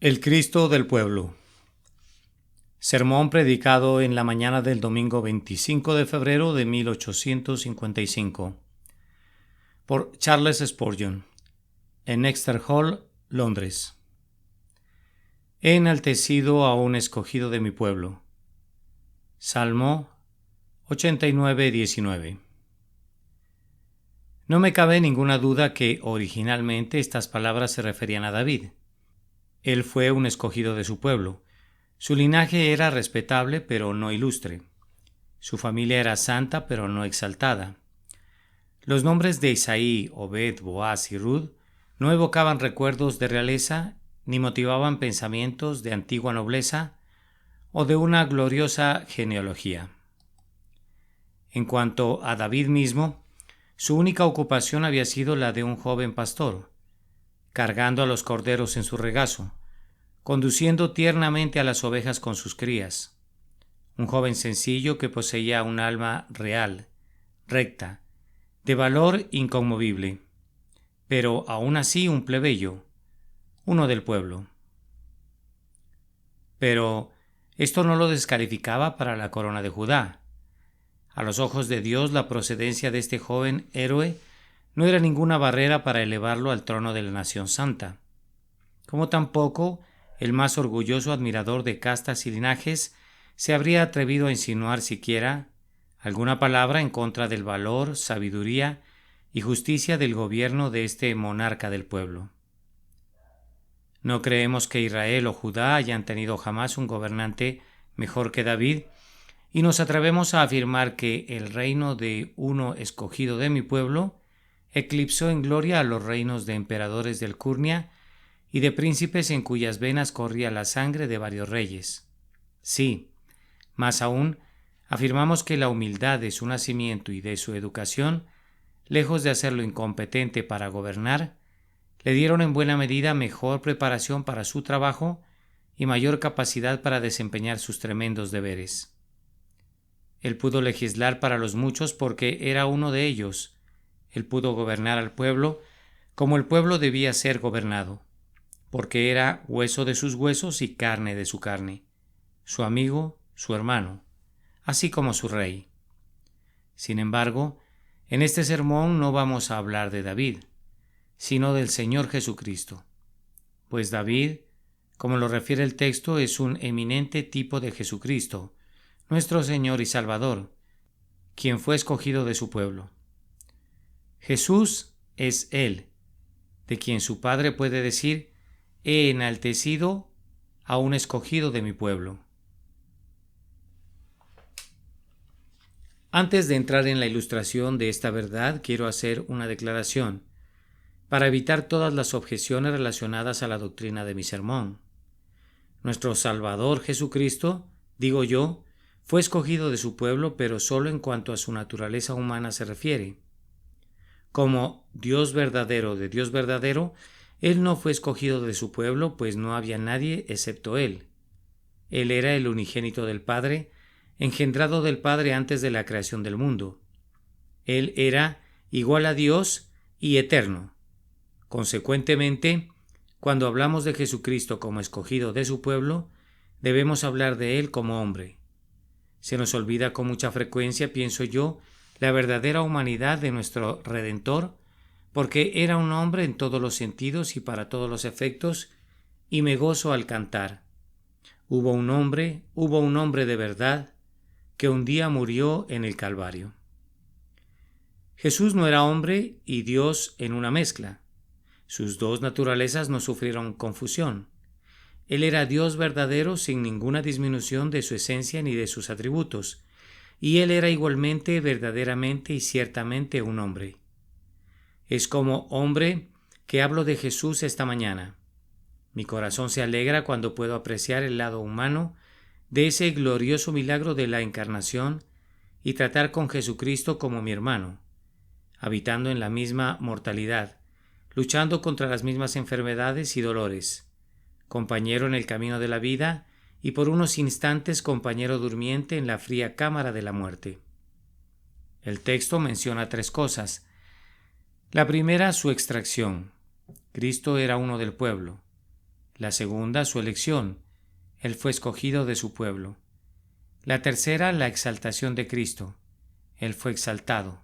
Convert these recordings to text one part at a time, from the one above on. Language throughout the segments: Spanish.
El Cristo del Pueblo. Sermón predicado en la mañana del domingo 25 de febrero de 1855 por Charles Spurgeon en Exeter Hall, Londres. He enaltecido a un escogido de mi pueblo. Salmo 89:19. No me cabe ninguna duda que originalmente estas palabras se referían a David. Él fue un escogido de su pueblo. Su linaje era respetable, pero no ilustre. Su familia era santa, pero no exaltada. Los nombres de Isaí, Obed, Boaz y Ruth no evocaban recuerdos de realeza ni motivaban pensamientos de antigua nobleza o de una gloriosa genealogía. En cuanto a David mismo, su única ocupación había sido la de un joven pastor, cargando a los corderos en su regazo, conduciendo tiernamente a las ovejas con sus crías. Un joven sencillo que poseía un alma real, recta, de valor inconmovible, pero aún así un plebeyo, uno del pueblo. Pero esto no lo descalificaba para la corona de Judá. A los ojos de Dios, la procedencia de este joven héroe no era ninguna barrera para elevarlo al trono de la nación santa, como tampoco el más orgulloso admirador de castas y linajes se habría atrevido a insinuar siquiera alguna palabra en contra del valor, sabiduría y justicia del gobierno de este monarca del pueblo. No creemos que Israel o Judá hayan tenido jamás un gobernante mejor que David, y nos atrevemos a afirmar que el reino de uno escogido de mi pueblo eclipsó en gloria a los reinos de emperadores de Alcurnia y de príncipes en cuyas venas corría la sangre de varios reyes. Sí, más aún, afirmamos que la humildad de su nacimiento y de su educación, lejos de hacerlo incompetente para gobernar, le dieron en buena medida mejor preparación para su trabajo y mayor capacidad para desempeñar sus tremendos deberes. Él pudo legislar para los muchos porque era uno de ellos. Él pudo gobernar al pueblo como el pueblo debía ser gobernado, porque era hueso de sus huesos y carne de su carne, su amigo, su hermano, así como su rey. Sin embargo, en este sermón no vamos a hablar de David, sino del Señor Jesucristo, pues David, como lo refiere el texto, es un eminente tipo de Jesucristo, nuestro Señor y Salvador, quien fue escogido de su pueblo. Jesús es Él, de quien su Padre puede decir: he enaltecido a un escogido de mi pueblo. Antes de entrar en la ilustración de esta verdad, quiero hacer una declaración, para evitar todas las objeciones relacionadas a la doctrina de mi sermón. Nuestro Salvador Jesucristo, digo yo, fue escogido de su pueblo, pero solo en cuanto a su naturaleza humana se refiere. Como Dios verdadero de Dios verdadero, Él no fue escogido de su pueblo, pues no había nadie excepto Él. Él era el unigénito del Padre, engendrado del Padre antes de la creación del mundo. Él era igual a Dios y eterno. Consecuentemente, cuando hablamos de Jesucristo como escogido de su pueblo, debemos hablar de Él como hombre. Se nos olvida con mucha frecuencia, pienso yo, la verdadera humanidad de nuestro Redentor, porque era un hombre en todos los sentidos y para todos los efectos, y me gozo al cantar: hubo un hombre de verdad, que un día murió en el Calvario. Jesús no era hombre y Dios en una mezcla. Sus dos naturalezas no sufrieron confusión. Él era Dios verdadero sin ninguna disminución de su esencia ni de sus atributos, y Él era igualmente, verdaderamente y ciertamente un hombre. Es como hombre que hablo de Jesús esta mañana. Mi corazón se alegra cuando puedo apreciar el lado humano de ese glorioso milagro de la encarnación y tratar con Jesucristo como mi hermano, habitando en la misma mortalidad, luchando contra las mismas enfermedades y dolores, compañero en el camino de la vida y por unos instantes compañero durmiente en la fría cámara de la muerte. El texto menciona tres cosas. La primera, su extracción. Cristo era uno del pueblo. La segunda, su elección. Él fue escogido de su pueblo. La tercera, la exaltación de Cristo. Él fue exaltado.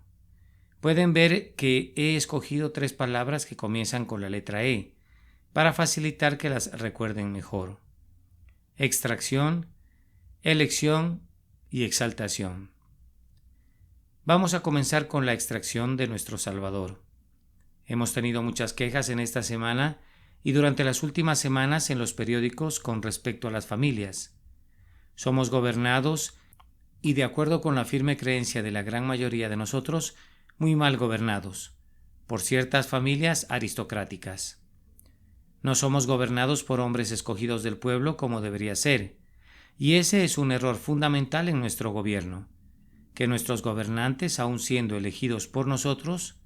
Pueden ver que he escogido 3 palabras que comienzan con la letra E, para facilitar que las recuerden mejor. Extracción, elección y exaltación. Vamos a comenzar con la extracción de nuestro Salvador. Hemos tenido muchas quejas en esta semana y durante las últimas semanas en los periódicos con respecto a las familias. Somos gobernados y, de acuerdo con la firme creencia de la gran mayoría de nosotros, muy mal gobernados por ciertas familias aristocráticas. No somos gobernados por hombres escogidos del pueblo como debería ser, y ese es un error fundamental en nuestro gobierno, que nuestros gobernantes, aun siendo elegidos por nosotros,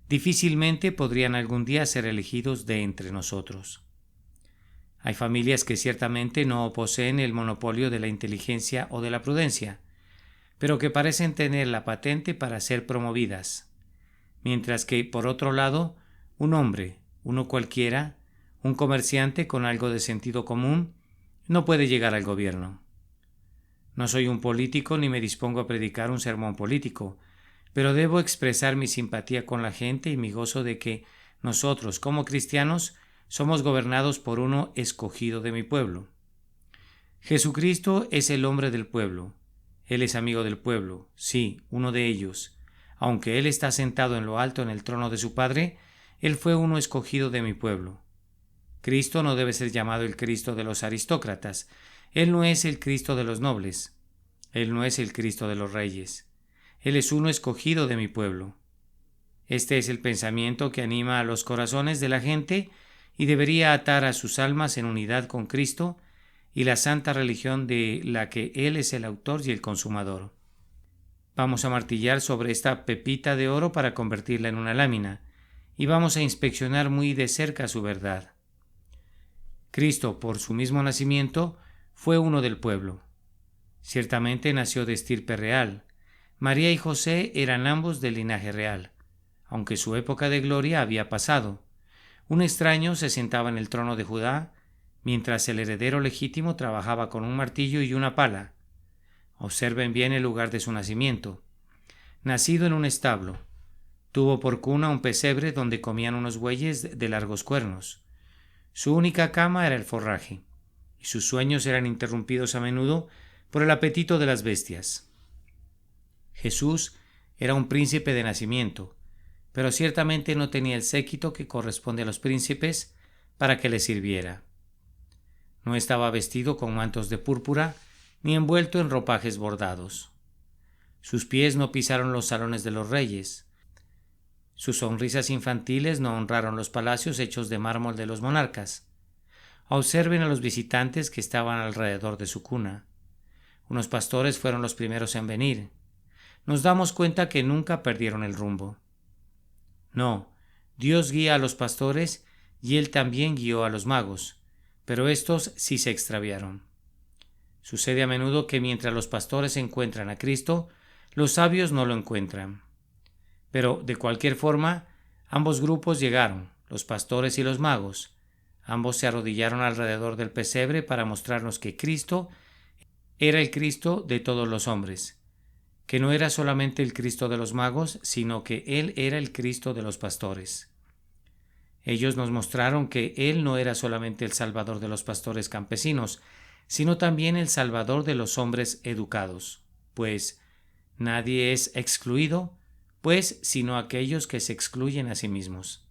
difícilmente podrían algún día ser elegidos de entre nosotros. Hay familias que ciertamente no poseen el monopolio de la inteligencia o de la prudencia, pero que parecen tener la patente para ser promovidas, mientras que, por otro lado, un hombre, uno cualquiera, un comerciante con algo de sentido común, no puede llegar al gobierno. No soy un político ni me dispongo a predicar un sermón político, pero debo expresar mi simpatía con la gente y mi gozo de que nosotros, como cristianos, somos gobernados por uno escogido de mi pueblo. Jesucristo es el hombre del pueblo. Él es amigo del pueblo, sí, uno de ellos. Aunque Él está sentado en lo alto en el trono de su Padre, Él fue uno escogido de mi pueblo. Cristo no debe ser llamado el Cristo de los aristócratas. Él no es el Cristo de los nobles. Él no es el Cristo de los reyes. Él es uno escogido de mi pueblo. Este es el pensamiento que anima a los corazones de la gente y debería atar a sus almas en unidad con Cristo y la santa religión de la que Él es el autor y el consumador. Vamos a martillar sobre esta pepita de oro para convertirla en una lámina, y vamos a inspeccionar muy de cerca su verdad. Cristo, por su mismo nacimiento, fue uno del pueblo. Ciertamente nació de estirpe real. María y José eran ambos del linaje real, aunque su época de gloria había pasado. Un extraño se sentaba en el trono de Judá, mientras el heredero legítimo trabajaba con un martillo y una pala. Observen bien el lugar de su nacimiento. Nacido en un establo, tuvo por cuna un pesebre donde comían unos bueyes de largos cuernos. Su única cama era el forraje, y sus sueños eran interrumpidos a menudo por el apetito de las bestias. Jesús era un príncipe de nacimiento, pero ciertamente no tenía el séquito que corresponde a los príncipes para que le sirviera. No estaba vestido con mantos de púrpura ni envuelto en ropajes bordados. Sus pies no pisaron los salones de los reyes. Sus sonrisas infantiles no honraron los palacios hechos de mármol de los monarcas. Observen a los visitantes que estaban alrededor de su cuna. Unos pastores fueron los primeros en venir. Nos damos cuenta que nunca perdieron el rumbo. No, Dios guía a los pastores y Él también guió a los magos, pero estos sí se extraviaron. Sucede a menudo que mientras los pastores encuentran a Cristo, los sabios no lo encuentran. Pero, de cualquier forma, ambos grupos llegaron, los pastores y los magos. Ambos se arrodillaron alrededor del pesebre para mostrarnos que Cristo era el Cristo de todos los hombres, que no era solamente el Cristo de los magos, sino que Él era el Cristo de los pastores. Ellos nos mostraron que Él no era solamente el Salvador de los pastores campesinos, sino también el Salvador de los hombres educados, pues nadie es excluido, pues sino aquellos que se excluyen a sí mismos.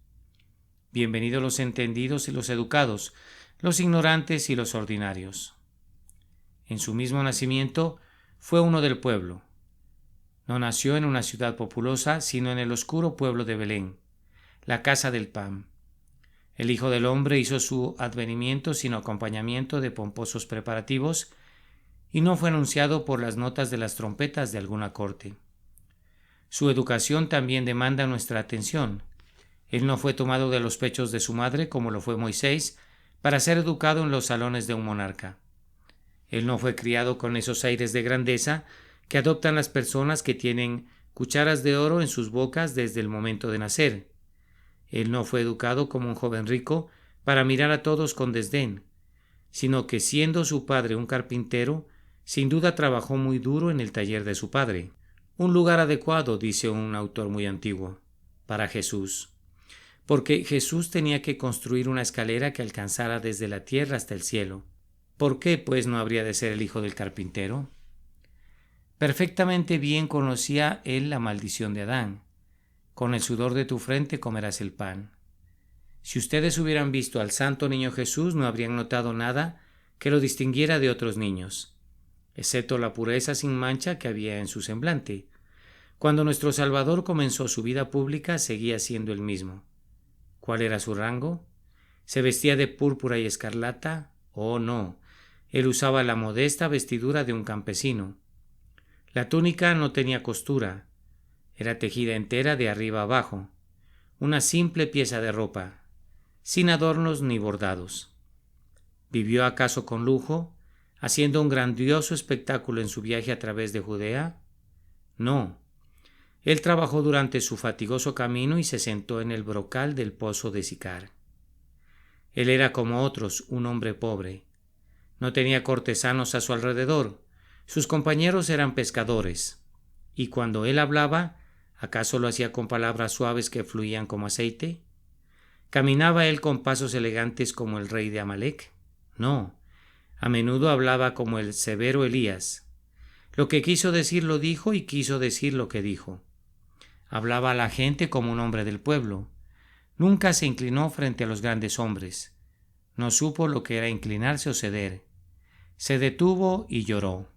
Bienvenidos los entendidos y los educados, los ignorantes y los ordinarios. En su mismo nacimiento fue uno del pueblo. No nació en una ciudad populosa, sino en el oscuro pueblo de Belén, la casa del pan. El Hijo del Hombre hizo su advenimiento sin acompañamiento de pomposos preparativos y no fue anunciado por las notas de las trompetas de alguna corte. Su educación también demanda nuestra atención. Él no fue tomado de los pechos de su madre como lo fue Moisés para ser educado en los salones de un monarca. Él no fue criado con esos aires de grandeza que adoptan las personas que tienen cucharas de oro en sus bocas desde el momento de nacer. Él no fue educado como un joven rico para mirar a todos con desdén, sino que siendo su padre un carpintero, sin duda trabajó muy duro en el taller de su padre. Un lugar adecuado, dice un autor muy antiguo, para Jesús, porque Jesús tenía que construir una escalera que alcanzara desde la tierra hasta el cielo. ¿Por qué, pues, no habría de ser el hijo del carpintero? Perfectamente bien conocía él la maldición de Adán. Con el sudor de tu frente comerás el pan. Si ustedes hubieran visto al santo niño Jesús, no habrían notado nada que lo distinguiera de otros niños, excepto la pureza sin mancha que había en su semblante. Cuando nuestro Salvador comenzó su vida pública, seguía siendo el mismo. ¿Cuál era su rango? ¿Se vestía de púrpura y escarlata? Oh, no. Él usaba la modesta vestidura de un campesino. La túnica no tenía costura. Era tejida entera de arriba abajo. Una simple pieza de ropa, sin adornos ni bordados. ¿Vivió acaso con lujo, haciendo un grandioso espectáculo en su viaje a través de Judea? No. Él trabajó durante su fatigoso camino y se sentó en el brocal del pozo de Sicar. Él era como otros, un hombre pobre. No tenía cortesanos a su alrededor. Sus compañeros eran pescadores. Y cuando él hablaba, ¿acaso lo hacía con palabras suaves que fluían como aceite? ¿Caminaba él con pasos elegantes como el rey de Amalec? No. A menudo hablaba como el severo Elías. Lo que quiso decir lo dijo y quiso decir lo que dijo. Hablaba a la gente como un hombre del pueblo. Nunca se inclinó frente a los grandes hombres. No supo lo que era inclinarse o ceder. Se detuvo y lloró.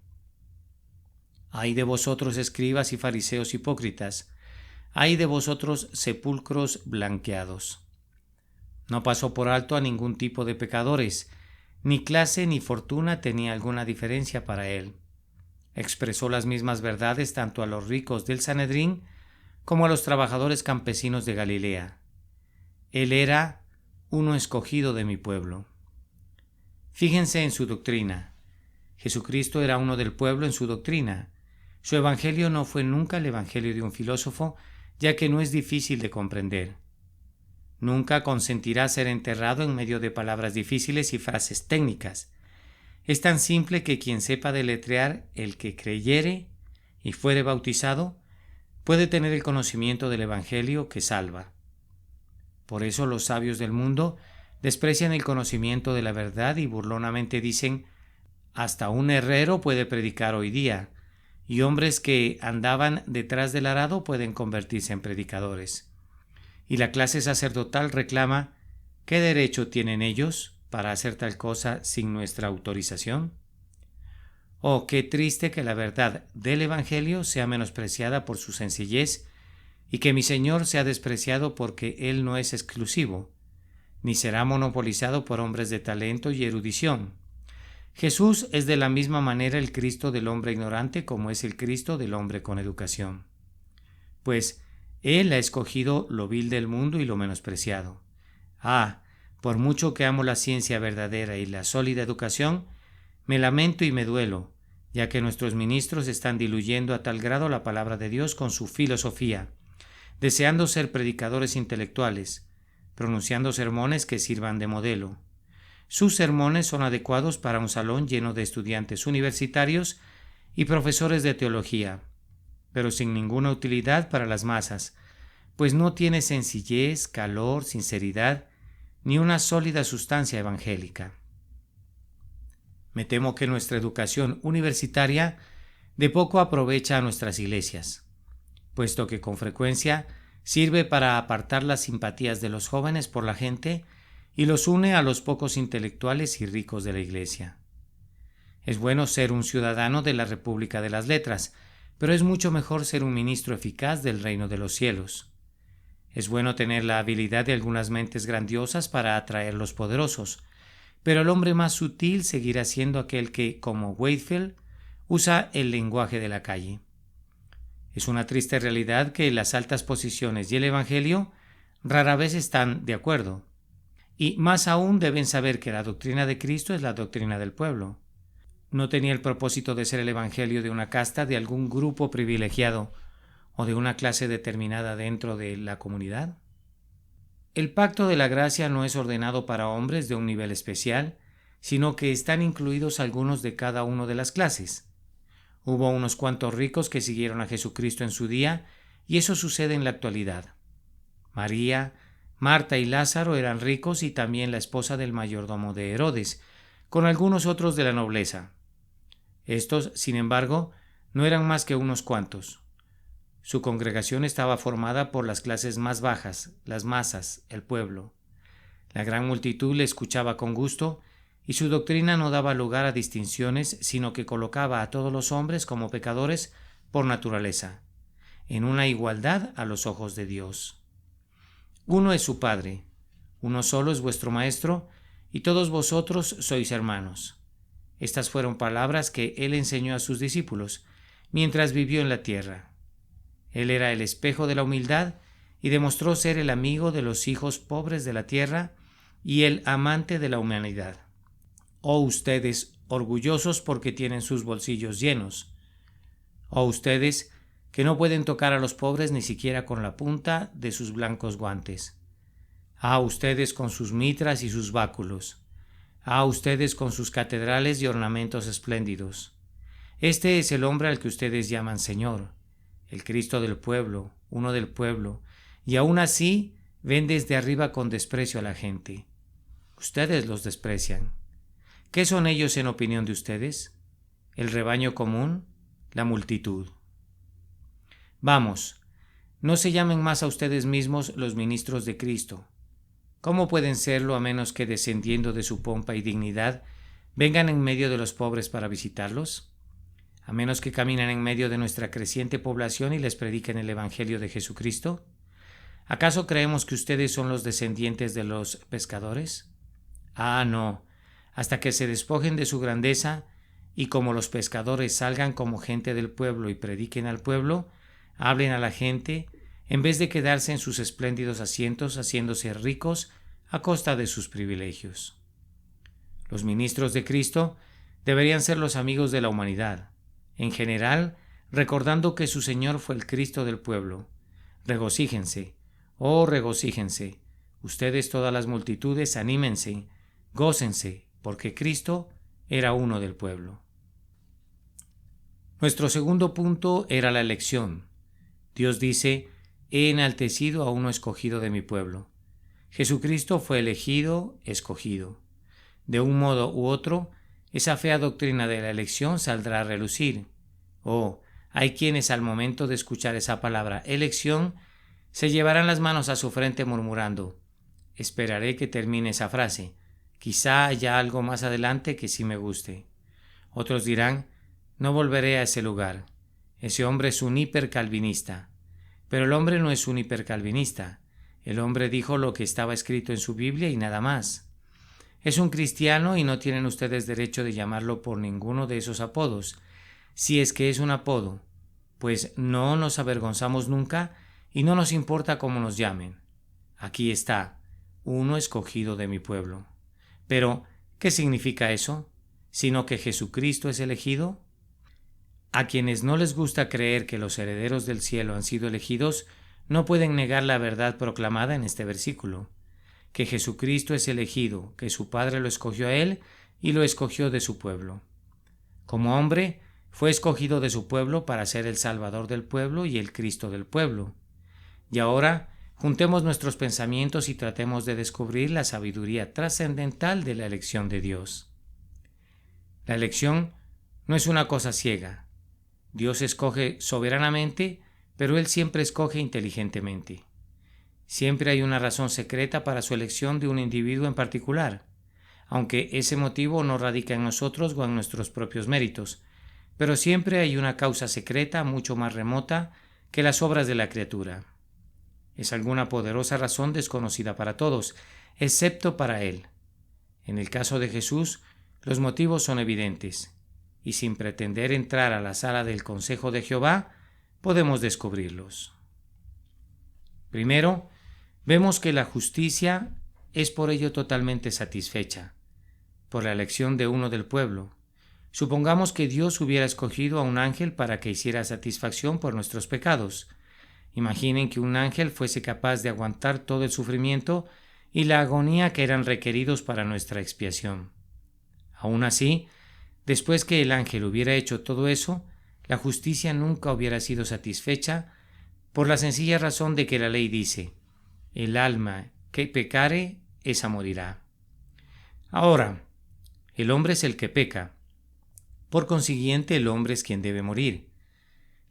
Ay de vosotros, escribas y fariseos hipócritas. Ay de vosotros, sepulcros blanqueados. No pasó por alto a ningún tipo de pecadores. Ni clase ni fortuna tenía alguna diferencia para él. Expresó las mismas verdades tanto a los ricos del Sanedrín como a los trabajadores campesinos de Galilea. Él era uno escogido de mi pueblo. Fíjense en su doctrina. Jesucristo era uno del pueblo en su doctrina. Su evangelio no fue nunca el evangelio de un filósofo, ya que no es difícil de comprender. Nunca consentirá ser enterrado en medio de palabras difíciles y frases técnicas. Es tan simple que quien sepa deletrear, el que creyere y fuere bautizado, puede tener el conocimiento del evangelio que salva. Por eso los sabios del mundo desprecian el conocimiento de la verdad y burlonamente dicen: hasta un herrero puede predicar hoy día, y hombres que andaban detrás del arado pueden convertirse en predicadores. Y la clase sacerdotal reclama: ¿qué derecho tienen ellos para hacer tal cosa sin nuestra autorización? Oh, qué triste que la verdad del evangelio sea menospreciada por su sencillez y que mi Señor sea despreciado porque Él no es exclusivo, ni será monopolizado por hombres de talento y erudición. Jesús es de la misma manera el Cristo del hombre ignorante como es el Cristo del hombre con educación. Pues Él ha escogido lo vil del mundo y lo menospreciado. Ah, por mucho que amo la ciencia verdadera y la sólida educación, me lamento y me duelo, ya que nuestros ministros están diluyendo a tal grado la palabra de Dios con su filosofía, deseando ser predicadores intelectuales, pronunciando sermones que sirvan de modelo. Sus sermones son adecuados para un salón lleno de estudiantes universitarios y profesores de teología, pero sin ninguna utilidad para las masas, pues no tiene sencillez, calor, sinceridad, ni una sólida sustancia evangélica. Me temo que nuestra educación universitaria de poco aprovecha a nuestras iglesias, puesto que con frecuencia sirve para apartar las simpatías de los jóvenes por la gente y los une a los pocos intelectuales y ricos de la iglesia. Es bueno ser un ciudadano de la República de las Letras, pero es mucho mejor ser un ministro eficaz del reino de los cielos. Es bueno tener la habilidad de algunas mentes grandiosas para atraer los poderosos, pero el hombre más sutil seguirá siendo aquel que, como Whitefield, usa el lenguaje de la calle. Es una triste realidad que las altas posiciones y el Evangelio rara vez están de acuerdo, y más aún deben saber que la doctrina de Cristo es la doctrina del pueblo. No tenía el propósito de ser el Evangelio de una casta, de algún grupo privilegiado o de una clase determinada dentro de la comunidad. El pacto de la gracia no es ordenado para hombres de un nivel especial, sino que están incluidos algunos de cada una de las clases. Hubo unos cuantos ricos que siguieron a Jesucristo en su día, y eso sucede en la actualidad. María, Marta y Lázaro eran ricos y también la esposa del mayordomo de Herodes, con algunos otros de la nobleza. Estos, sin embargo, no eran más que unos cuantos. Su congregación estaba formada por las clases más bajas, las masas, el pueblo. La gran multitud le escuchaba con gusto, y su doctrina no daba lugar a distinciones, sino que colocaba a todos los hombres como pecadores por naturaleza, en una igualdad a los ojos de Dios. Uno es su Padre, uno solo es vuestro Maestro, y todos vosotros sois hermanos. Estas fueron palabras que él enseñó a sus discípulos mientras vivió en la tierra. Él era el espejo de la humildad y demostró ser el amigo de los hijos pobres de la tierra y el amante de la humanidad. Oh ustedes, orgullosos porque tienen sus bolsillos llenos. Oh ustedes, que no pueden tocar a los pobres ni siquiera con la punta de sus blancos guantes. Ah, ustedes con sus mitras y sus báculos. Ah, ustedes con sus catedrales y ornamentos espléndidos. Este es el hombre al que ustedes llaman Señor, el Cristo del pueblo, uno del pueblo, y aún así ven desde arriba con desprecio a la gente. Ustedes los desprecian. ¿Qué son ellos en opinión de ustedes? ¿El rebaño común? ¿La multitud? Vamos, no se llamen más a ustedes mismos los ministros de Cristo. ¿Cómo pueden serlo a menos que, descendiendo de su pompa y dignidad, vengan en medio de los pobres para visitarlos? ¿A menos que caminen en medio de nuestra creciente población y les prediquen el Evangelio de Jesucristo? ¿Acaso creemos que ustedes son los descendientes de los pescadores? Ah, no, hasta que se despojen de su grandeza y como los pescadores salgan como gente del pueblo y prediquen al pueblo, hablen a la gente, en vez de quedarse en sus espléndidos asientos haciéndose ricos a costa de sus privilegios. Los ministros de Cristo deberían ser los amigos de la humanidad, en general, recordando que su Señor fue el Cristo del pueblo. Regocíjense, oh regocíjense, ustedes todas las multitudes, anímense, gócense, porque Cristo era uno del pueblo. Nuestro segundo punto era la elección. Dios dice: he enaltecido a uno escogido de mi pueblo. Jesucristo fue elegido, escogido. De un modo u otro, esa fea doctrina de la elección saldrá a relucir. Oh, hay quienes al momento de escuchar esa palabra elección se llevarán las manos a su frente murmurando: esperaré que termine esa frase, quizá haya algo más adelante que sí me guste. Otros dirán: no volveré a ese lugar, ese hombre es un hipercalvinista. Pero el hombre no es un hipercalvinista. El hombre dijo lo que estaba escrito en su Biblia y nada más. Es un cristiano y no tienen ustedes derecho de llamarlo por ninguno de esos apodos, si es que es un apodo, pues no nos avergonzamos nunca y no nos importa cómo nos llamen. Aquí está, uno escogido de mi pueblo. Pero, ¿qué significa eso? ¿Sino que Jesucristo es elegido? A quienes no les gusta creer que los herederos del cielo han sido elegidos, no pueden negar la verdad proclamada en este versículo, que Jesucristo es elegido, que su Padre lo escogió a él y lo escogió de su pueblo. Como hombre, fue escogido de su pueblo para ser el Salvador del pueblo y el Cristo del pueblo. Y ahora, juntemos nuestros pensamientos y tratemos de descubrir la sabiduría trascendental de la elección de Dios. La elección no es una cosa ciega. Dios escoge soberanamente, pero Él siempre escoge inteligentemente. Siempre hay una razón secreta para su elección de un individuo en particular, aunque ese motivo no radica en nosotros o en nuestros propios méritos, pero siempre hay una causa secreta mucho más remota que las obras de la criatura. Es alguna poderosa razón desconocida para todos, excepto para Él. En el caso de Jesús, los motivos son evidentes, y sin pretender entrar a la sala del consejo de Jehová, podemos descubrirlos. Primero, vemos que la justicia es por ello totalmente satisfecha, por la elección de uno del pueblo. Supongamos que Dios hubiera escogido a un ángel para que hiciera satisfacción por nuestros pecados. Imaginen que un ángel fuese capaz de aguantar todo el sufrimiento y la agonía que eran requeridos para nuestra expiación. Aún así, después que el ángel hubiera hecho todo eso, la justicia nunca hubiera sido satisfecha por la sencilla razón de que la ley dice: el alma que pecare, esa morirá. Ahora, el hombre es el que peca. Por consiguiente, el hombre es quien debe morir.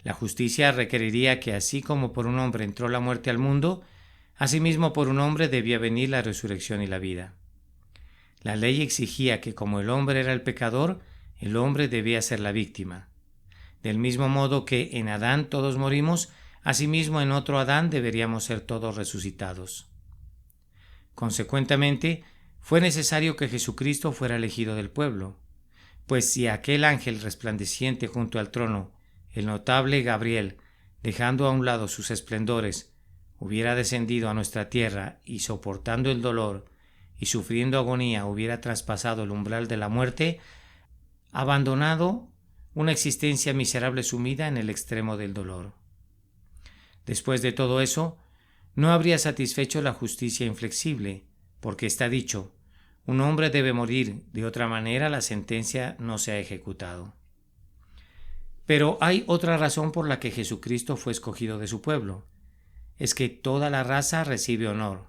La justicia requeriría que así como por un hombre entró la muerte al mundo, asimismo por un hombre debía venir la resurrección y la vida. La ley exigía que como el hombre era el pecador, el hombre debía ser la víctima. Del mismo modo que en Adán todos morimos, asimismo en otro Adán deberíamos ser todos resucitados. Consecuentemente, fue necesario que Jesucristo fuera elegido del pueblo, pues si aquel ángel resplandeciente junto al trono, el notable Gabriel, dejando a un lado sus esplendores, hubiera descendido a nuestra tierra y soportando el dolor y sufriendo agonía hubiera traspasado el umbral de la muerte, abandonado una existencia miserable sumida en el extremo del dolor. Después de todo eso, no habría satisfecho la justicia inflexible, porque está dicho: un hombre debe morir, de otra manera la sentencia no se ha ejecutado. Pero hay otra razón por la que Jesucristo fue escogido de su pueblo. Es que toda la raza recibe honor.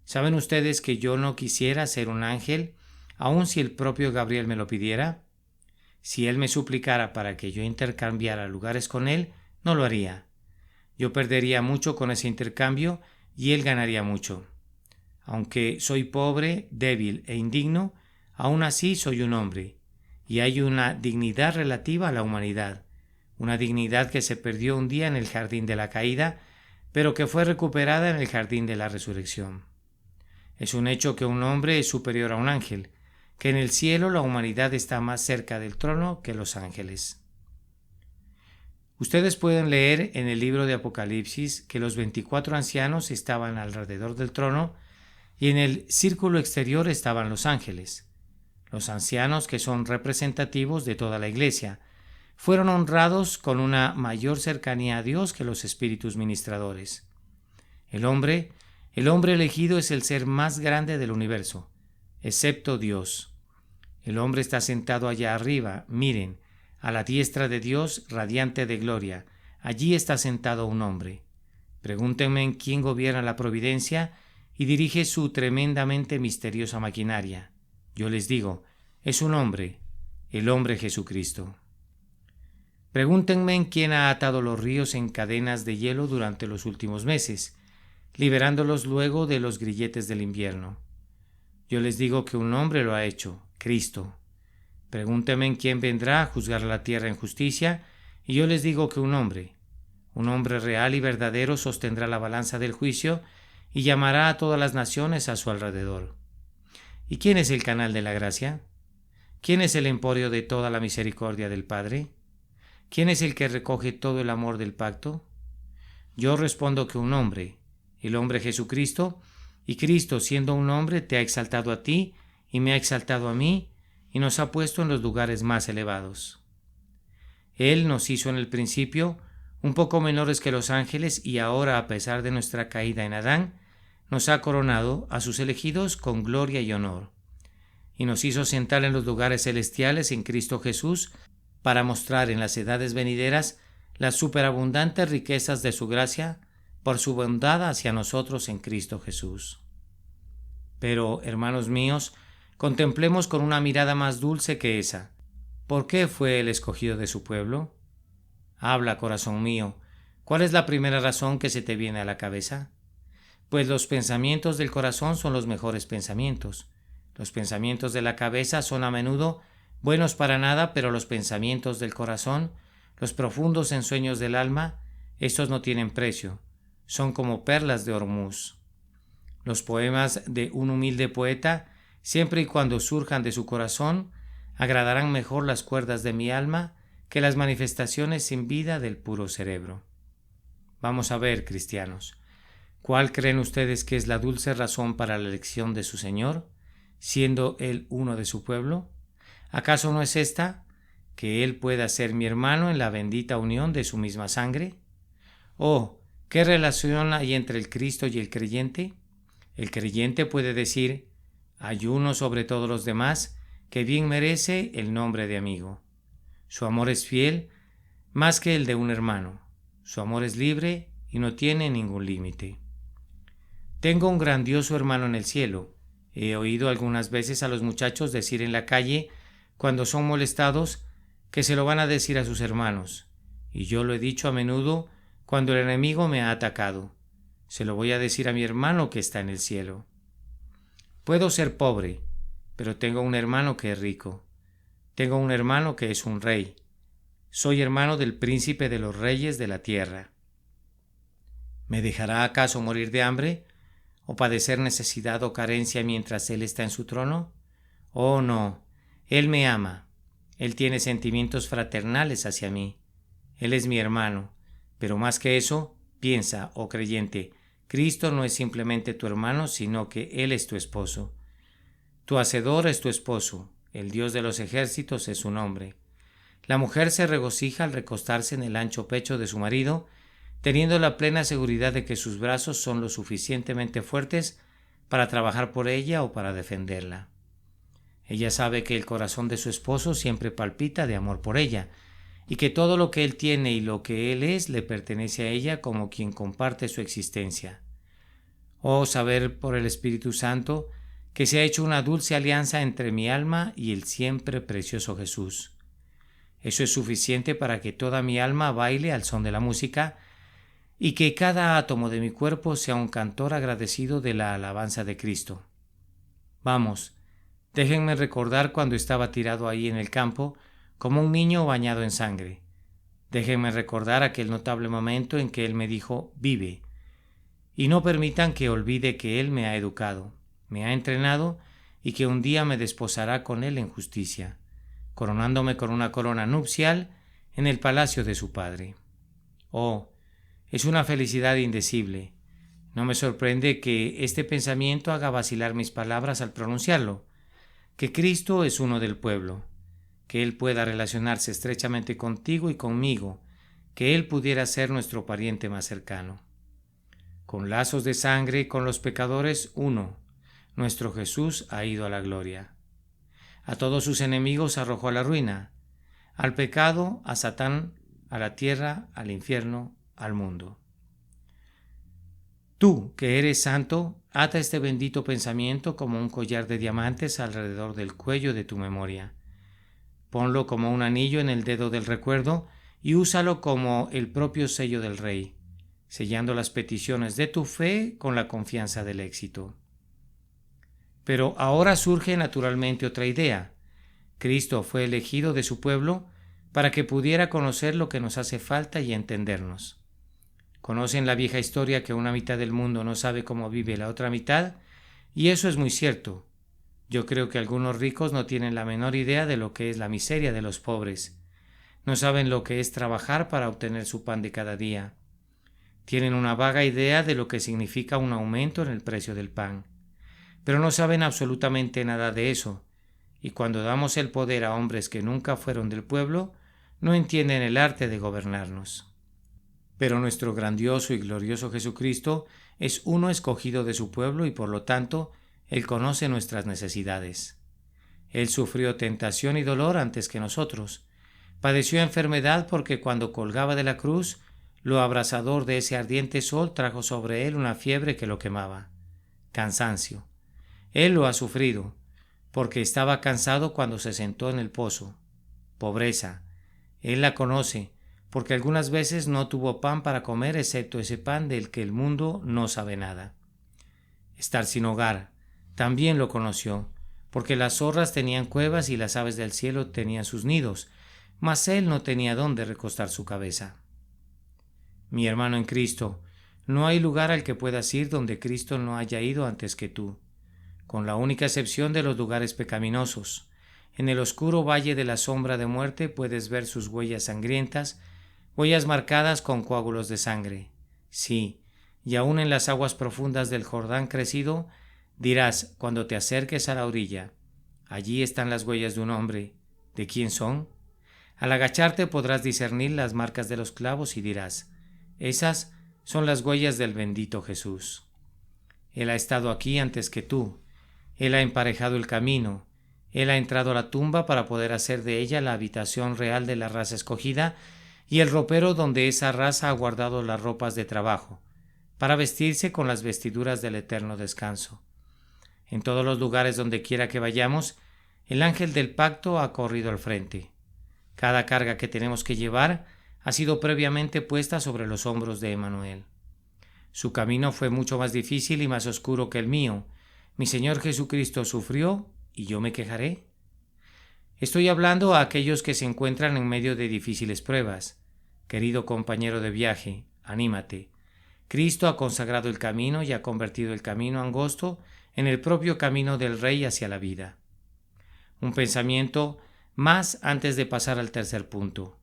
¿Saben ustedes que yo no quisiera ser un ángel, aun si el propio Gabriel me lo pidiera? Si él me suplicara para que yo intercambiara lugares con él, no lo haría. Yo perdería mucho con ese intercambio y él ganaría mucho. Aunque soy pobre, débil e indigno, aún así soy un hombre, y hay una dignidad relativa a la humanidad, una dignidad que se perdió un día en el jardín de la caída, pero que fue recuperada en el jardín de la resurrección. Es un hecho que un hombre es superior a un ángel, que en el cielo la humanidad está más cerca del trono que los ángeles. Ustedes pueden leer en el libro de Apocalipsis que los 24 ancianos estaban alrededor del trono y en el círculo exterior estaban los ángeles. Los ancianos, que son representativos de toda la iglesia, fueron honrados con una mayor cercanía a Dios que los espíritus ministradores. El hombre elegido es el ser más grande del universo, excepto Dios. El hombre está sentado allá arriba, miren, a la diestra de Dios, radiante de gloria. Allí está sentado un hombre. Pregúntenme en quién gobierna la providencia y dirige su tremendamente misteriosa maquinaria. Yo les digo, es un hombre, el hombre Jesucristo. Pregúntenme en quién ha atado los ríos en cadenas de hielo durante los últimos meses, liberándolos luego de los grilletes del invierno. Yo les digo que un hombre lo ha hecho, Cristo. Pregúntenme en quién vendrá a juzgar la tierra en justicia, y yo les digo que un hombre real y verdadero sostendrá la balanza del juicio y llamará a todas las naciones a su alrededor. ¿Y quién es el canal de la gracia? ¿Quién es el emporio de toda la misericordia del Padre? ¿Quién es el que recoge todo el amor del pacto? Yo respondo que un hombre, el hombre Jesucristo, y Cristo, siendo un hombre, te ha exaltado a ti y me ha exaltado a mí y nos ha puesto en los lugares más elevados. Él nos hizo en el principio un poco menores que los ángeles y ahora, a pesar de nuestra caída en Adán, nos ha coronado a sus elegidos con gloria y honor, y nos hizo sentar en los lugares celestiales en Cristo Jesús para mostrar en las edades venideras las superabundantes riquezas de su gracia por su bondad hacia nosotros en Cristo Jesús. Pero, hermanos míos, contemplemos con una mirada más dulce que esa. ¿Por qué fue el escogido de su pueblo? Habla, corazón mío, ¿cuál es la primera razón que se te viene a la cabeza? Pues los pensamientos del corazón son los mejores pensamientos. Los pensamientos de la cabeza son a menudo buenos para nada, pero los pensamientos del corazón, los profundos ensueños del alma, estos no tienen precio, son como perlas de Ormuz. Los poemas de un humilde poeta, siempre y cuando surjan de su corazón, agradarán mejor las cuerdas de mi alma que las manifestaciones sin vida del puro cerebro. Vamos a ver, cristianos, ¿cuál creen ustedes que es la dulce razón para la elección de su Señor, siendo Él uno de su pueblo? ¿Acaso no es esta, que Él pueda ser mi hermano en la bendita unión de su misma sangre? Oh, ¿Qué relación hay entre el Cristo y el creyente? El creyente puede decir: hay uno sobre todos los demás que bien merece el nombre de amigo. Su amor es fiel más que el de un hermano. Su amor es libre y no tiene ningún límite. Tengo un grandioso hermano en el cielo. He oído algunas veces a los muchachos decir en la calle, cuando son molestados, que se lo van a decir a sus hermanos. Y yo lo he dicho a menudo cuando el enemigo me ha atacado. Se lo voy a decir a mi hermano que está en el cielo. Puedo ser pobre, pero tengo un hermano que es rico. Tengo un hermano que es un rey. Soy hermano del príncipe de los reyes de la tierra. ¿Me dejará acaso morir de hambre o padecer necesidad o carencia mientras Él está en su trono? Oh, no. Él me ama. Él tiene sentimientos fraternales hacia mí. Él es mi hermano. Pero más que eso, piensa, oh creyente, Cristo no es simplemente tu hermano, sino que Él es tu esposo. Tu Hacedor es tu esposo. El Dios de los ejércitos es su nombre. La mujer se regocija al recostarse en el ancho pecho de su marido, teniendo la plena seguridad de que sus brazos son lo suficientemente fuertes para trabajar por ella o para defenderla. Ella sabe que el corazón de su esposo siempre palpita de amor por ella, y que todo lo que él tiene y lo que él es le pertenece a ella como quien comparte su existencia. Oh, saber por el Espíritu Santo que se ha hecho una dulce alianza entre mi alma y el siempre precioso Jesús. Eso es suficiente para que toda mi alma baile al son de la música y que cada átomo de mi cuerpo sea un cantor agradecido de la alabanza de Cristo. Vamos, déjenme recordar cuando estaba tirado ahí en el campo como un niño bañado en sangre. Déjenme recordar aquel notable momento en que Él me dijo: vive. Y no permitan que olvide que Él me ha educado, me ha entrenado y que un día me desposará con Él en justicia, coronándome con una corona nupcial en el palacio de su Padre. Oh, es una felicidad indecible. No me sorprende que este pensamiento haga vacilar mis palabras al pronunciarlo, que Cristo es uno del pueblo, que Él pueda relacionarse estrechamente contigo y conmigo, que Él pudiera ser nuestro pariente más cercano. Con lazos de sangre con los pecadores uno, nuestro Jesús ha ido a la gloria. A todos sus enemigos arrojó a la ruina, al pecado, a Satán, a la tierra, al infierno, al mundo. Tú, que eres santo, ata este bendito pensamiento como un collar de diamantes alrededor del cuello de tu memoria. Ponlo como un anillo en el dedo del recuerdo y úsalo como el propio sello del Rey, sellando las peticiones de tu fe con la confianza del éxito. Pero ahora surge naturalmente otra idea. Cristo fue elegido de su pueblo para que pudiera conocer lo que nos hace falta y entendernos. Conocen la vieja historia que una mitad del mundo no sabe cómo vive la otra mitad, y eso es muy cierto. Yo creo que algunos ricos no tienen la menor idea de lo que es la miseria de los pobres. No saben lo que es trabajar para obtener su pan de cada día. Tienen una vaga idea de lo que significa un aumento en el precio del pan, pero no saben absolutamente nada de eso, y cuando damos el poder a hombres que nunca fueron del pueblo, no entienden el arte de gobernarnos. Pero nuestro grandioso y glorioso Jesucristo es uno escogido de su pueblo y por lo tanto Él conoce nuestras necesidades. Él sufrió tentación y dolor antes que nosotros. Padeció enfermedad porque cuando colgaba de la cruz, lo abrasador de ese ardiente sol trajo sobre Él una fiebre que lo quemaba. Cansancio. Él lo ha sufrido, porque estaba cansado cuando se sentó en el pozo. Pobreza. Él la conoce, porque algunas veces no tuvo pan para comer excepto ese pan del que el mundo no sabe nada. Estar sin hogar, también lo conoció, porque las zorras tenían cuevas y las aves del cielo tenían sus nidos, mas él no tenía dónde recostar su cabeza. Mi hermano en Cristo, no hay lugar al que puedas ir donde Cristo no haya ido antes que tú, con la única excepción de los lugares pecaminosos. En el oscuro valle de la sombra de muerte puedes ver sus huellas sangrientas, huellas marcadas con coágulos de sangre. Sí, y aún en las aguas profundas del Jordán crecido, dirás cuando te acerques a la orilla: allí están las huellas de un hombre. ¿De quién son? Al agacharte podrás discernir las marcas de los clavos y dirás: esas son las huellas del bendito Jesús. Él ha estado aquí antes que tú. Él ha emparejado el camino. Él ha entrado a la tumba para poder hacer de ella la habitación real de la raza escogida y el ropero donde esa raza ha guardado las ropas de trabajo, para vestirse con las vestiduras del eterno descanso. En todos los lugares donde quiera que vayamos, el ángel del pacto ha corrido al frente. Cada carga que tenemos que llevar ha sido previamente puesta sobre los hombros de Emmanuel. Su camino fue mucho más difícil y más oscuro que el mío. Mi Señor Jesucristo sufrió y yo me quejaré. Estoy hablando a aquellos que se encuentran en medio de difíciles pruebas. Querido compañero de viaje, anímate. Cristo ha consagrado el camino y ha convertido el camino angosto en el propio camino del Rey hacia la vida. Un pensamiento más antes de pasar al tercer punto.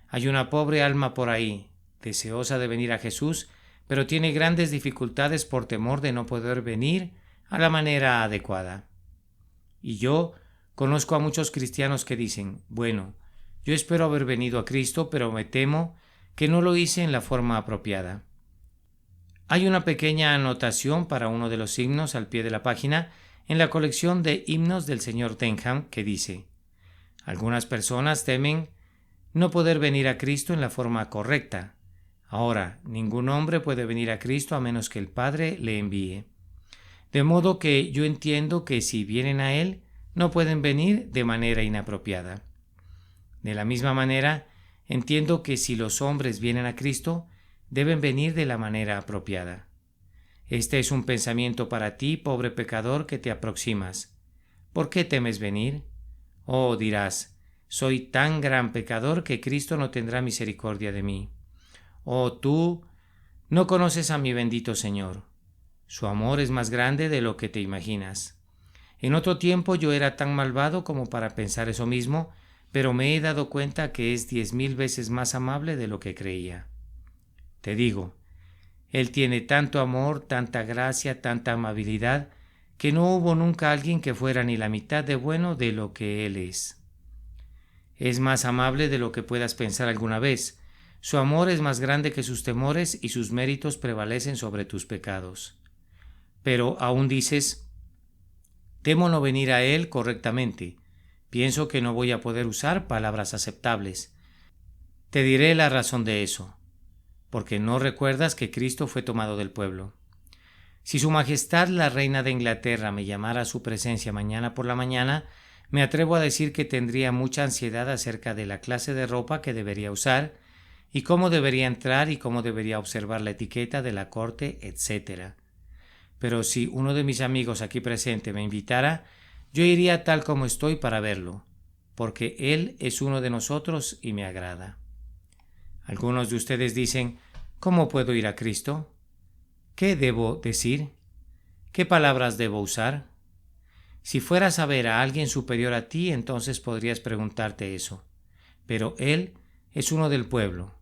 Hay una pobre alma por ahí, deseosa de venir a Jesús, pero tiene grandes dificultades por temor de no poder venir a la manera adecuada. Y yo conozco a muchos cristianos que dicen, bueno, yo espero haber venido a Cristo, pero me temo que no lo hice en la forma apropiada. Hay una pequeña anotación para uno de los himnos al pie de la página en la colección de himnos del Sr. Denham que dice, algunas personas temen no poder venir a Cristo en la forma correcta. Ahora, ningún hombre puede venir a Cristo a menos que el Padre le envíe. De modo que yo entiendo que si vienen a Él, no pueden venir de manera inapropiada. De la misma manera, entiendo que si los hombres vienen a Cristo, deben venir de la manera apropiada. Este es un pensamiento para ti, pobre pecador, que te aproximas. ¿Por qué temes venir? Oh, dirás, soy tan gran pecador que Cristo no tendrá misericordia de mí. Oh, tú no conoces a mi bendito Señor. Su amor es más grande de lo que te imaginas. En otro tiempo yo era tan malvado como para pensar eso mismo, pero me he dado cuenta que es 10,000 veces más amable de lo que creía. Te digo, Él tiene tanto amor, tanta gracia, tanta amabilidad, que no hubo nunca alguien que fuera ni la mitad de bueno de lo que Él es. Es más amable de lo que puedas pensar alguna vez. Su amor es más grande que sus temores y sus méritos prevalecen sobre tus pecados. Pero aún dices, temo no venir a Él correctamente. Pienso que no voy a poder usar palabras aceptables. Te diré la razón de eso. Porque no recuerdas que Cristo fue tomado del pueblo. Si Su Majestad la Reina de Inglaterra me llamara a su presencia mañana por la mañana, me atrevo a decir que tendría mucha ansiedad acerca de la clase de ropa que debería usar, y cómo debería entrar y cómo debería observar la etiqueta de la corte, etc. Pero si uno de mis amigos aquí presente me invitara, yo iría tal como estoy para verlo, porque Él es uno de nosotros y me agrada. Algunos de ustedes dicen, ¿cómo puedo ir a Cristo? ¿Qué debo decir? ¿Qué palabras debo usar? Si fueras a ver a alguien superior a ti, entonces podrías preguntarte eso. Pero Él es uno del pueblo.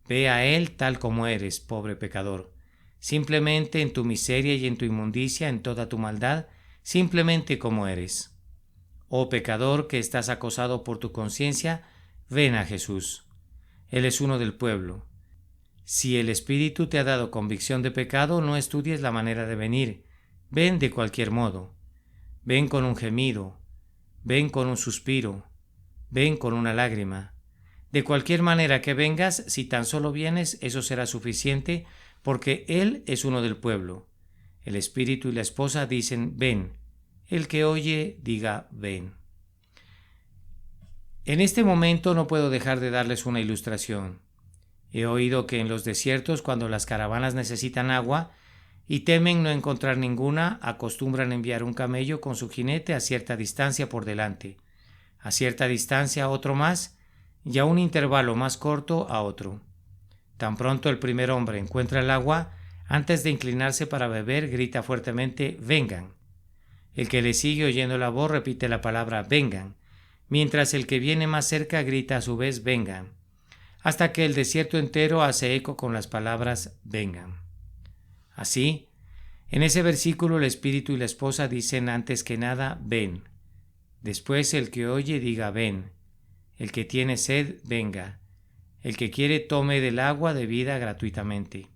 Ve a Él tal como eres, pobre pecador, simplemente en tu miseria y en tu inmundicia, en toda tu maldad, simplemente como eres. Oh pecador que estás acosado por tu conciencia, ven a Jesús. Él es uno del pueblo. Si el Espíritu te ha dado convicción de pecado, no estudies la manera de venir. Ven de cualquier modo. Ven con un gemido. Ven con un suspiro. Ven con una lágrima. De cualquier manera que vengas, si tan solo vienes, eso será suficiente, porque Él es uno del pueblo. El Espíritu y la esposa dicen, ven. El que oye, diga, ven. En este momento no puedo dejar de darles una ilustración. He oído que en los desiertos, cuando las caravanas necesitan agua y temen no encontrar ninguna, acostumbran enviar un camello con su jinete a cierta distancia por delante, a cierta distancia otro más, y a un intervalo más corto a otro. Tan pronto el primer hombre encuentra el agua, antes de inclinarse para beber, grita fuertemente, vengan. El que le sigue oyendo la voz repite la palabra vengan, mientras el que viene más cerca grita a su vez vengan, hasta que el desierto entero hace eco con las palabras vengan. Así, en ese versículo el espíritu y la esposa dicen antes que nada ven. Después el que oye diga ven. El que tiene sed venga. El que quiere tome del agua de vida gratuitamente.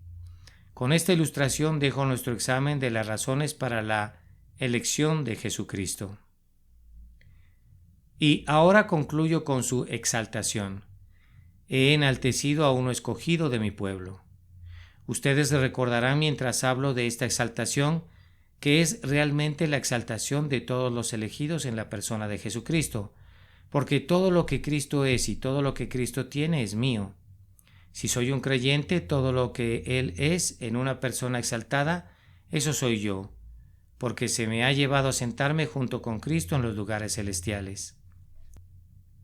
Con esta ilustración dejo nuestro examen de las razones para la elección de Jesucristo. Y ahora concluyo con su exaltación. He enaltecido a uno escogido de mi pueblo. Ustedes recordarán mientras hablo de esta exaltación que es realmente la exaltación de todos los elegidos en la persona de Jesucristo, porque todo lo que Cristo es y todo lo que Cristo tiene es mío. Si soy un creyente, todo lo que Él es en una persona exaltada, eso soy yo, porque se me ha llevado a sentarme junto con Cristo en los lugares celestiales.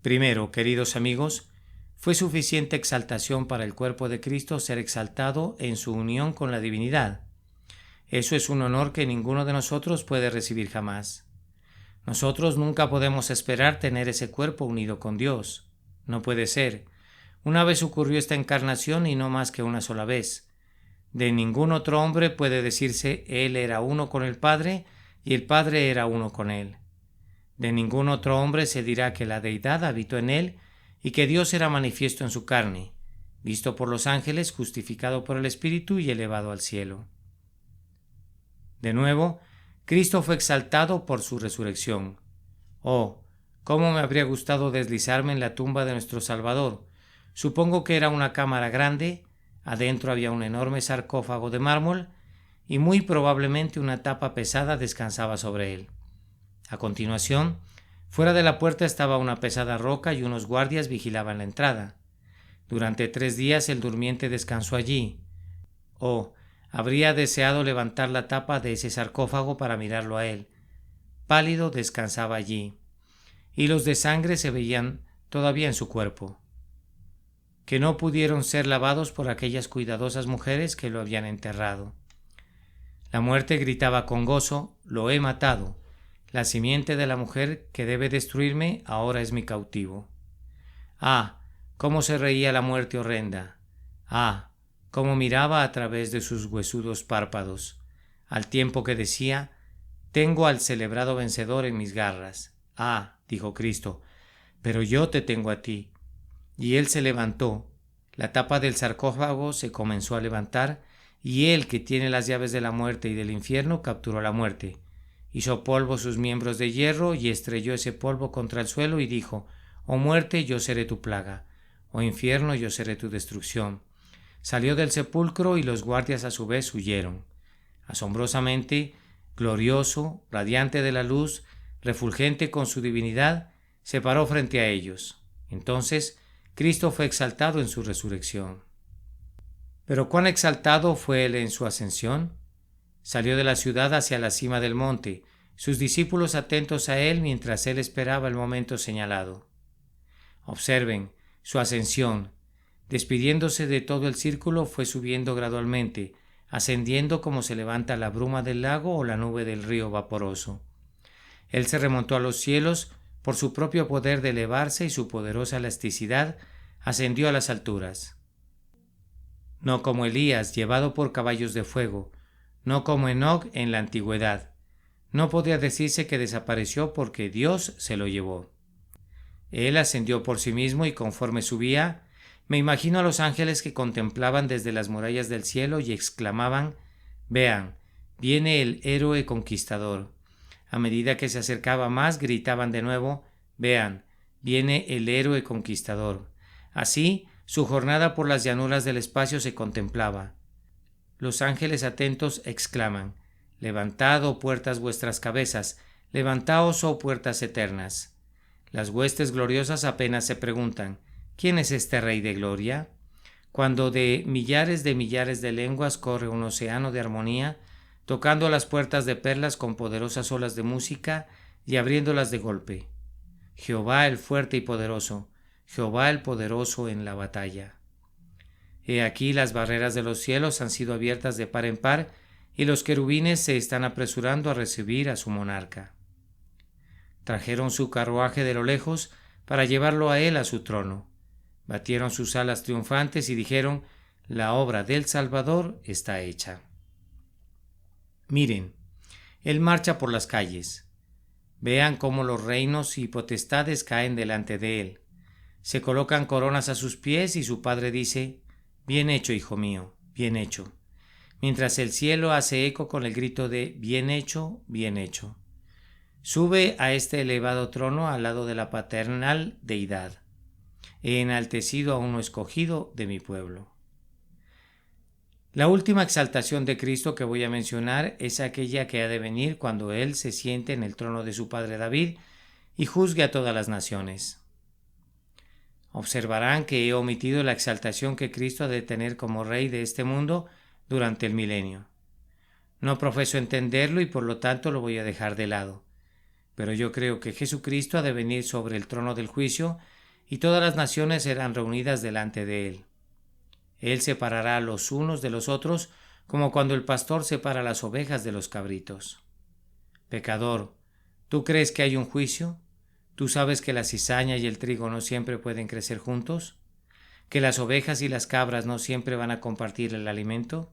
Primero, queridos amigos, fue suficiente exaltación para el cuerpo de Cristo ser exaltado en su unión con la divinidad. Eso es un honor que ninguno de nosotros puede recibir jamás. Nosotros nunca podemos esperar tener ese cuerpo unido con Dios. No puede ser. Una vez ocurrió esta encarnación y no más que una sola vez. De ningún otro hombre puede decirse Él era uno con el Padre y el Padre era uno con Él. De ningún otro hombre se dirá que la deidad habitó en Él y que Dios era manifiesto en su carne, visto por los ángeles, justificado por el Espíritu y elevado al cielo. De nuevo, Cristo fue exaltado por su resurrección. Oh, cómo me habría gustado deslizarme en la tumba de nuestro Salvador. Supongo que era una cámara grande, adentro había un enorme sarcófago de mármol y muy probablemente una tapa pesada descansaba sobre él. A continuación, fuera de la puerta estaba una pesada roca y unos guardias vigilaban la entrada. Durante 3 días el durmiente descansó allí. Oh, habría deseado levantar la tapa de ese sarcófago para mirarlo a él. Pálido descansaba allí. Hilos de sangre se veían todavía en su cuerpo, que no pudieron ser lavados por aquellas cuidadosas mujeres que lo habían enterrado. La muerte gritaba con gozo: lo he matado. La simiente de la mujer que debe destruirme ahora es mi cautivo. Ah, cómo se reía la muerte horrenda. Ah, cómo miraba a través de sus huesudos párpados, al tiempo que decía: tengo al celebrado vencedor en mis garras. Ah, dijo Cristo, pero yo te tengo a ti. Y él se levantó. La tapa del sarcófago se comenzó a levantar, y él, que tiene las llaves de la muerte y del infierno, capturó la muerte. Hizo polvo sus miembros de hierro y estrelló ese polvo contra el suelo y dijo: oh muerte, yo seré tu plaga. Oh infierno, yo seré tu destrucción. Salió del sepulcro y los guardias a su vez huyeron. Asombrosamente, glorioso, radiante de la luz, refulgente con su divinidad, se paró frente a ellos. Entonces, Cristo fue exaltado en su resurrección. Pero ¿cuán exaltado fue él en su ascensión? Salió de la ciudad hacia la cima del monte, sus discípulos atentos a él mientras él esperaba el momento señalado. Observen su ascensión. Despidiéndose de todo el círculo, fue subiendo gradualmente, ascendiendo como se levanta la bruma del lago o la nube del río vaporoso. Él se remontó a los cielos por su propio poder de elevarse y su poderosa elasticidad ascendió a las alturas. No como Elías, llevado por caballos de fuego, no como Enoc en la antigüedad. No podía decirse que desapareció porque Dios se lo llevó. Él ascendió por sí mismo y conforme subía, me imagino a los ángeles que contemplaban desde las murallas del cielo y exclamaban: vean, viene el héroe conquistador. A medida que se acercaba más, gritaban de nuevo: vean, viene el héroe conquistador. Así, su jornada por las llanuras del espacio se contemplaba. Los ángeles atentos exclaman: levantad, oh puertas, vuestras cabezas, levantaos, oh puertas eternas. Las huestes gloriosas apenas se preguntan: ¿quién es este Rey de gloria? Cuando de millares de lenguas corre un océano de armonía, tocando las puertas de perlas con poderosas olas de música y abriéndolas de golpe. Jehová el fuerte y poderoso, Jehová el poderoso en la batalla. He aquí las barreras de los cielos han sido abiertas de par en par, y los querubines se están apresurando a recibir a su monarca. Trajeron su carruaje de lo lejos para llevarlo a él a su trono. Batieron sus alas triunfantes y dijeron: la obra del Salvador está hecha. Miren, él marcha por las calles. Vean cómo los reinos y potestades caen delante de él. Se colocan coronas a sus pies y su padre dice: bien hecho, hijo mío, bien hecho. mientras el cielo hace eco con el grito de bien hecho, bien hecho. Sube a este elevado trono al lado de la paternal deidad. He enaltecido a uno escogido de mi pueblo. La última exaltación de Cristo que voy a mencionar es aquella que ha de venir cuando Él se siente en el trono de su padre David y juzgue a todas las naciones. Observarán que he omitido la exaltación que Cristo ha de tener como Rey de este mundo durante el milenio. No profeso entenderlo y por lo tanto lo voy a dejar de lado. Pero yo creo que Jesucristo ha de venir sobre el trono del juicio y todas las naciones serán reunidas delante de Él. Él separará a los unos de los otros como cuando el pastor separa las ovejas de los cabritos. Pecador, ¿tú crees que hay un juicio? ¿Tú sabes que la cizaña y el trigo no siempre pueden crecer juntos? ¿Que las ovejas y las cabras no siempre van a compartir el alimento?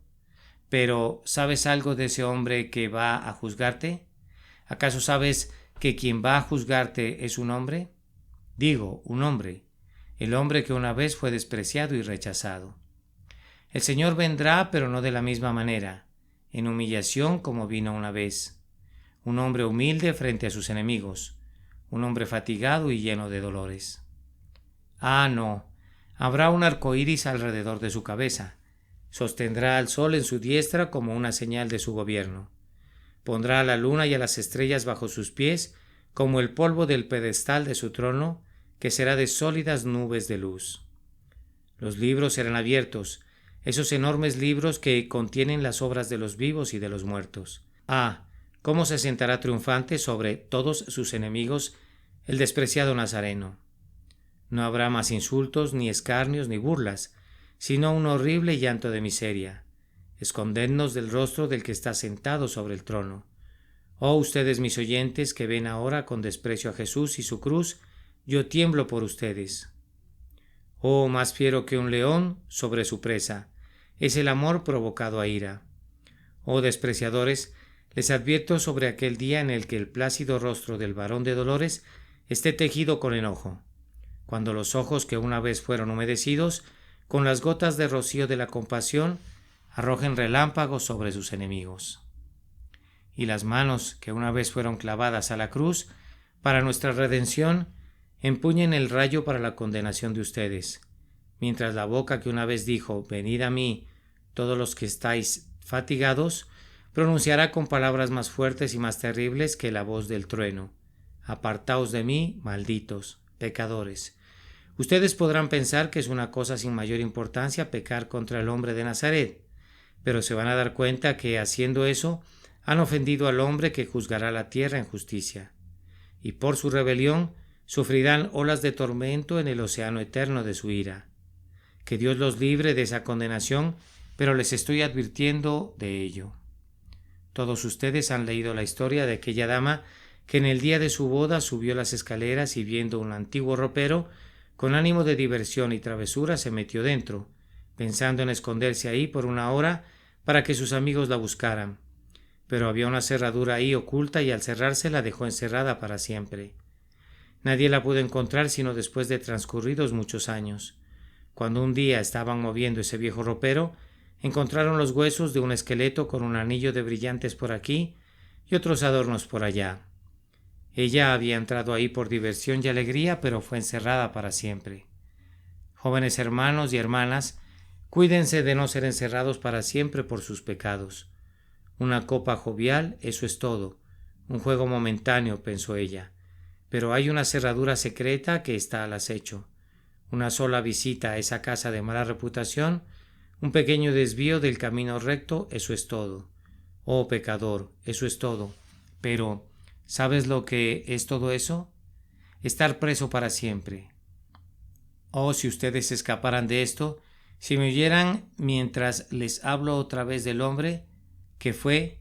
Pero, ¿sabes algo de ese hombre que va a juzgarte? ¿Acaso sabes que quien va a juzgarte es un hombre? Digo, un hombre, el hombre que una vez fue despreciado y rechazado. El Señor vendrá, pero no de la misma manera, en humillación como vino una vez. Un hombre humilde frente a sus enemigos, un hombre fatigado y lleno de dolores. Ah, no, habrá un arco iris alrededor de su cabeza. Sostendrá al sol en su diestra como una señal de su gobierno. Pondrá a la luna y a las estrellas bajo sus pies como el polvo del pedestal de su trono, que será de sólidas nubes de luz. Los libros serán abiertos, esos enormes libros que contienen las obras de los vivos y de los muertos. Ah, cómo se sentará triunfante sobre todos sus enemigos el despreciado Nazareno. No habrá más insultos, ni escarnios, ni burlas, sino un horrible llanto de miseria. Escondednos del rostro del que está sentado sobre el trono. Oh, ustedes mis oyentes que ven ahora con desprecio a Jesús y su cruz, yo tiemblo por ustedes. Oh, más fiero que un león sobre su presa, es el amor provocado a ira. Oh, despreciadores, les advierto sobre aquel día en el que el plácido rostro del varón de dolores esté tejido con enojo, cuando los ojos que una vez fueron humedecidos con las gotas de rocío de la compasión arrojen relámpagos sobre sus enemigos. Y las manos que una vez fueron clavadas a la cruz para nuestra redención empuñen el rayo para la condenación de ustedes, mientras la boca que una vez dijo venid a mí todos los que estáis fatigados pronunciará con palabras más fuertes y más terribles que la voz del trueno: apartaos de mí, malditos, pecadores. Ustedes podrán pensar que es una cosa sin mayor importancia pecar contra el hombre de Nazaret, pero se van a dar cuenta que haciendo eso han ofendido al hombre que juzgará la tierra en justicia, y por su rebelión sufrirán olas de tormento en el océano eterno de su ira. Que Dios los libre de esa condenación, pero les estoy advirtiendo de ello. Todos ustedes han leído la historia de aquella dama que en el día de su boda subió las escaleras y viendo un antiguo ropero, con ánimo de diversión y travesura se metió dentro, pensando en esconderse ahí por una hora para que sus amigos la buscaran. Pero había una cerradura ahí oculta y al cerrarse la dejó encerrada para siempre. Nadie la pudo encontrar sino después de transcurridos muchos años. Cuando un día estaban moviendo ese viejo ropero, encontraron los huesos de un esqueleto con un anillo de brillantes por aquí y otros adornos por allá. Ella había entrado ahí por diversión y alegría, pero fue encerrada para siempre. Jóvenes hermanos y hermanas, cuídense de no ser encerrados para siempre por sus pecados. Una copa jovial, eso es todo. Un juego momentáneo, pensó ella. Pero hay una cerradura secreta que está al acecho. Una sola visita a esa casa de mala reputación, un pequeño desvío del camino recto, eso es todo. Oh pecador, eso es todo. Pero, ¿sabes lo que es todo eso? Estar preso para siempre. Oh, si ustedes escaparan de esto, si me oyeran mientras les hablo otra vez del hombre que fue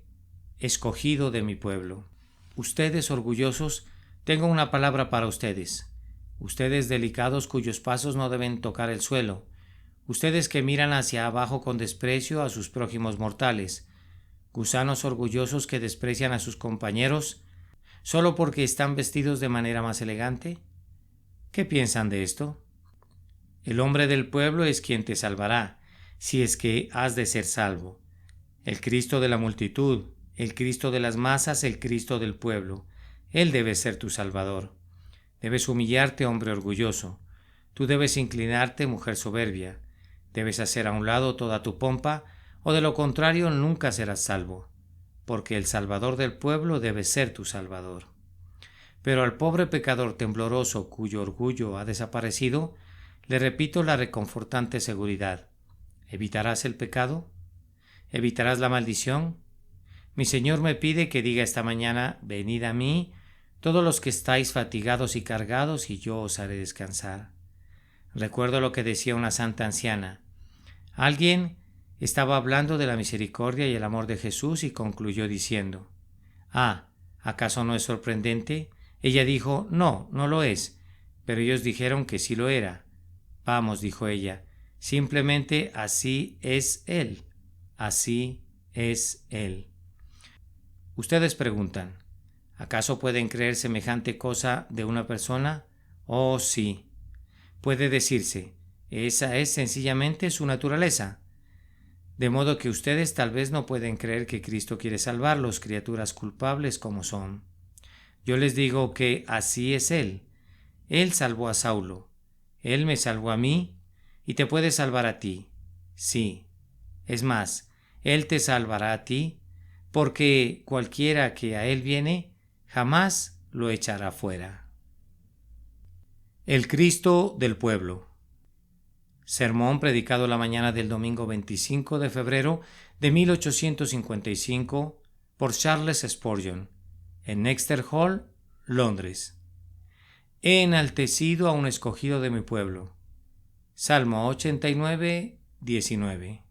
escogido de mi pueblo. Ustedes orgullosos, tengo una palabra para ustedes. Ustedes delicados cuyos pasos no deben tocar el suelo. Ustedes que miran hacia abajo con desprecio a sus prójimos mortales. Gusanos orgullosos que desprecian a sus compañeros solo porque están vestidos de manera más elegante. ¿Qué piensan de esto? El hombre del pueblo es quien te salvará, si es que has de ser salvo. El Cristo de la multitud, el Cristo de las masas, el Cristo del pueblo. Él debe ser tu Salvador. Debes humillarte, hombre orgulloso. Tú debes inclinarte, mujer soberbia. Debes hacer a un lado toda tu pompa, o de lo contrario nunca serás salvo, porque el Salvador del pueblo debe ser tu Salvador. Pero al pobre pecador tembloroso cuyo orgullo ha desaparecido, le repito la reconfortante seguridad. ¿Evitarás el pecado? ¿Evitarás la maldición? Mi Señor me pide que diga esta mañana: venid a mí, todos los que estáis fatigados y cargados, y yo os haré descansar. Recuerdo lo que decía una santa anciana. Alguien estaba hablando de la misericordia y el amor de Jesús y concluyó diciendo: ¿acaso no es sorprendente? Ella dijo: no, no lo es, pero ellos dijeron que sí lo era. Vamos, dijo ella, simplemente así es Él, así es Él. Ustedes preguntan: ¿acaso pueden creer semejante cosa de una persona? Oh, sí. Puede decirse: esa es sencillamente su naturaleza. De modo que ustedes tal vez no pueden creer que Cristo quiere salvarlos, criaturas culpables como son. Yo les digo que así es Él. Él salvó a Saulo. Él me salvó a mí y te puede salvar a ti. Sí. Es más, Él te salvará a ti, porque cualquiera que a Él viene, jamás lo echará fuera. El Cristo del pueblo. Sermón predicado la mañana del domingo 25 de febrero de 1855 por Charles Spurgeon, en Exeter Hall, Londres. He enaltecido a un escogido de mi pueblo. Salmo 89, 19.